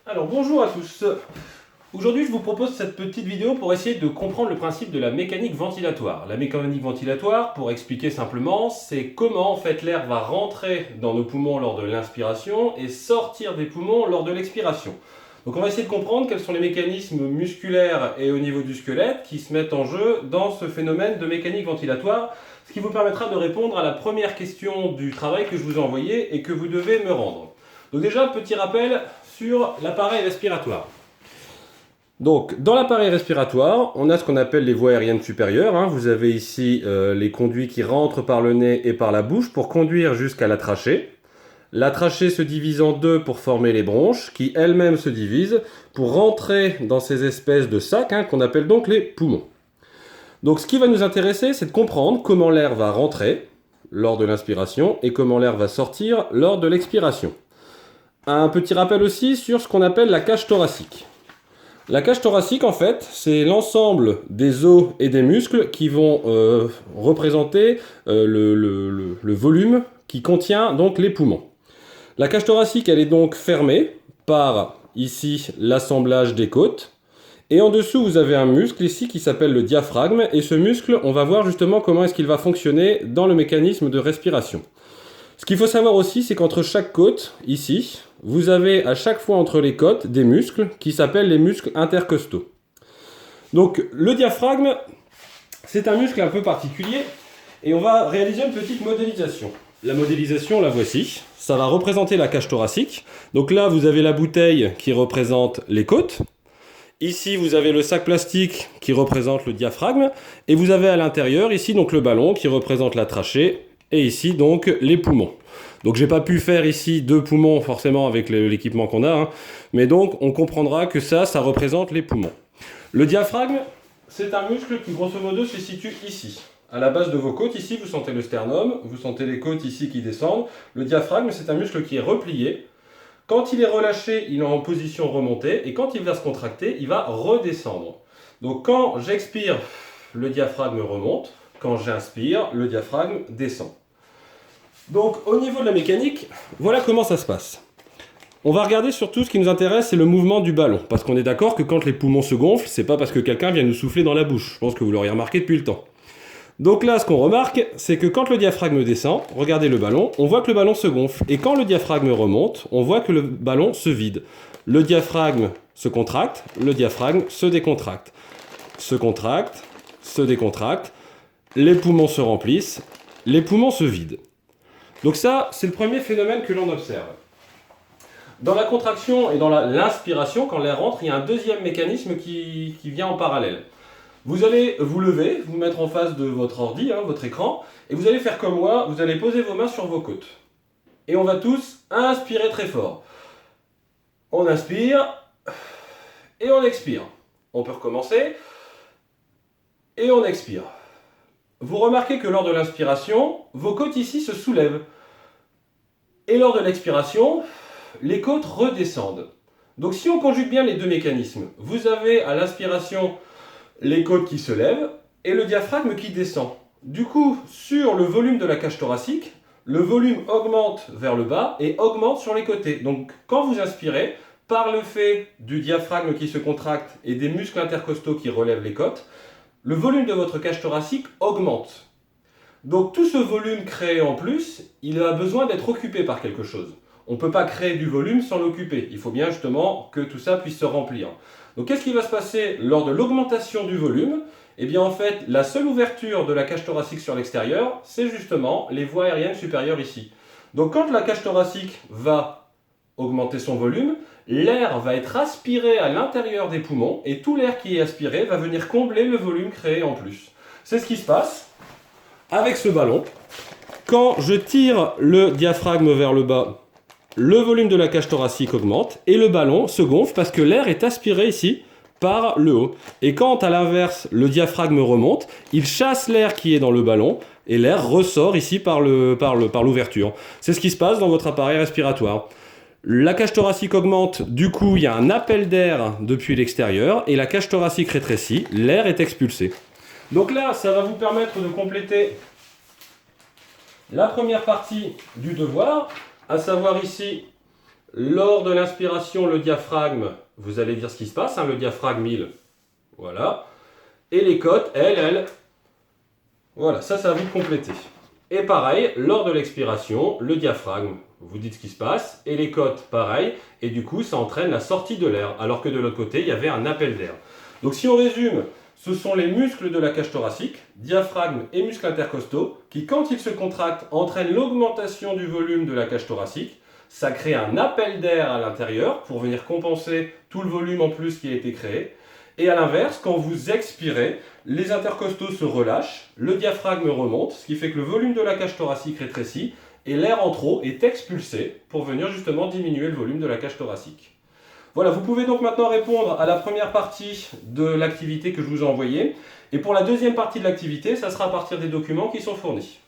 Alors bonjour à tous. Aujourd'hui je vous propose cette petite vidéo pour essayer de comprendre le principe de la mécanique ventilatoire. La mécanique ventilatoire, pour expliquer simplement, c'est comment en fait l'air va rentrer dans nos poumons lors de l'inspiration et sortir des poumons lors de l'expiration. Donc on va essayer de comprendre quels sont les mécanismes musculaires et au niveau du squelette qui se mettent en jeu dans ce phénomène de mécanique ventilatoire, ce qui vous permettra de répondre à la première question du travail que je vous ai envoyé et que vous devez me rendre. Donc déjà, petit rappel sur l'appareil respiratoire. Donc, dans l'appareil respiratoire, on a ce qu'on appelle les voies aériennes supérieures. Vous avez ici les conduits qui rentrent par le nez et par la bouche pour conduire jusqu'à la trachée. La trachée se divise en deux pour former les bronches, qui elles-mêmes se divisent pour rentrer dans ces espèces de sacs qu'on appelle donc les poumons. Donc, ce qui va nous intéresser, c'est de comprendre comment l'air va rentrer lors de l'inspiration et comment l'air va sortir lors de l'expiration. Un petit rappel aussi sur ce qu'on appelle la cage thoracique. La cage thoracique, en fait, c'est l'ensemble des os et des muscles qui vont représenter le volume qui contient donc les poumons. La cage thoracique, elle est donc fermée par, ici, l'assemblage des côtes. Et en dessous, vous avez un muscle ici qui s'appelle le diaphragme. Et ce muscle, on va voir justement comment est-ce qu'il va fonctionner dans le mécanisme de respiration. Ce qu'il faut savoir aussi, c'est qu'entre chaque côte, ici, vous avez à chaque fois entre les côtes des muscles qui s'appellent les muscles intercostaux. Donc le diaphragme, c'est un muscle un peu particulier et on va réaliser une petite modélisation. La modélisation, la voici. Ça va représenter la cage thoracique. Donc là, vous avez la bouteille qui représente les côtes. Ici, vous avez le sac plastique qui représente le diaphragme. Et vous avez à l'intérieur, ici, donc le ballon qui représente la trachée. Et ici, donc, les poumons. Donc, j'ai pas pu faire ici deux poumons, forcément, avec l'équipement qu'on a. Mais donc, on comprendra que ça représente les poumons. Le diaphragme, c'est un muscle qui, grosso modo, se situe ici. À la base de vos côtes, ici, vous sentez le sternum. Vous sentez les côtes ici qui descendent. Le diaphragme, c'est un muscle qui est replié. Quand il est relâché, il est en position remontée. Et quand il va se contracter, il va redescendre. Donc, quand j'expire, le diaphragme remonte. Quand j'inspire, le diaphragme descend. Donc au niveau de la mécanique, voilà comment ça se passe. On va regarder surtout ce qui nous intéresse, c'est le mouvement du ballon. Parce qu'on est d'accord que quand les poumons se gonflent, c'est pas parce que quelqu'un vient nous souffler dans la bouche. Je pense que vous l'auriez remarqué depuis le temps. Donc là, ce qu'on remarque, c'est que quand le diaphragme descend, regardez le ballon, on voit que le ballon se gonfle. Et quand le diaphragme remonte, on voit que le ballon se vide. Le diaphragme se contracte, le diaphragme se décontracte. Se contracte, se décontracte. Les poumons se remplissent, les poumons se vident. Donc ça, c'est le premier phénomène que l'on observe. Dans la contraction et dans l'inspiration, quand l'air rentre, il y a un deuxième mécanisme qui vient en parallèle. Vous allez vous lever, vous mettre en face de votre ordi, votre écran, et vous allez faire comme moi, vous allez poser vos mains sur vos côtes. Et on va tous inspirer très fort. On inspire, et on expire. On peut recommencer, et on expire. Vous remarquez que lors de l'inspiration, vos côtes ici se soulèvent. Et lors de l'expiration, les côtes redescendent. Donc si on conjugue bien les deux mécanismes, vous avez à l'inspiration les côtes qui se lèvent et le diaphragme qui descend. Du coup, sur le volume de la cage thoracique, le volume augmente vers le bas et augmente sur les côtés. Donc quand vous inspirez, par le fait du diaphragme qui se contracte et des muscles intercostaux qui relèvent les côtes, le volume de votre cage thoracique augmente. Donc tout ce volume créé en plus, il a besoin d'être occupé par quelque chose. On ne peut pas créer du volume sans l'occuper. Il faut bien justement que tout ça puisse se remplir. Donc qu'est-ce qui va se passer lors de l'augmentation du volume? Eh bien en fait, la seule ouverture de la cage thoracique sur l'extérieur, c'est justement les voies aériennes supérieures ici. Donc quand la cage thoracique va augmenter son volume, l'air va être aspiré à l'intérieur des poumons et tout l'air qui est aspiré va venir combler le volume créé en plus. C'est ce qui se passe avec ce ballon. Quand je tire le diaphragme vers le bas, le volume de la cage thoracique augmente et le ballon se gonfle parce que l'air est aspiré ici par le haut. Et quand à l'inverse le diaphragme remonte, il chasse l'air qui est dans le ballon et l'air ressort ici par l'ouverture. C'est ce qui se passe dans votre appareil respiratoire. La cage thoracique augmente, du coup il y a un appel d'air depuis l'extérieur et la cage thoracique rétrécit, l'air est expulsé. Donc là, ça va vous permettre de compléter la première partie du devoir, à savoir ici Lors de l'inspiration, le diaphragme, vous allez dire ce qui se passe, hein, le diaphragme 1000, voilà. Et les côtes, elles, voilà, ça c'est à vous de compléter. Et pareil, lors de l'expiration, le diaphragme, vous dites ce qui se passe, et les côtes, pareil, et du coup ça entraîne la sortie de l'air, alors que de l'autre côté, il y avait un appel d'air. Donc si on résume, ce sont les muscles de la cage thoracique, diaphragme et muscles intercostaux, qui quand ils se contractent, entraînent l'augmentation du volume de la cage thoracique. Ça crée un appel d'air à l'intérieur pour venir compenser tout le volume en plus qui a été créé. Et à l'inverse, quand vous expirez, les intercostaux se relâchent, le diaphragme remonte, ce qui fait que le volume de la cage thoracique rétrécit et l'air en trop est expulsé pour venir justement diminuer le volume de la cage thoracique. Voilà, vous pouvez donc maintenant répondre à la première partie de l'activité que je vous ai envoyée. Et pour la deuxième partie de l'activité, ça sera à partir des documents qui sont fournis.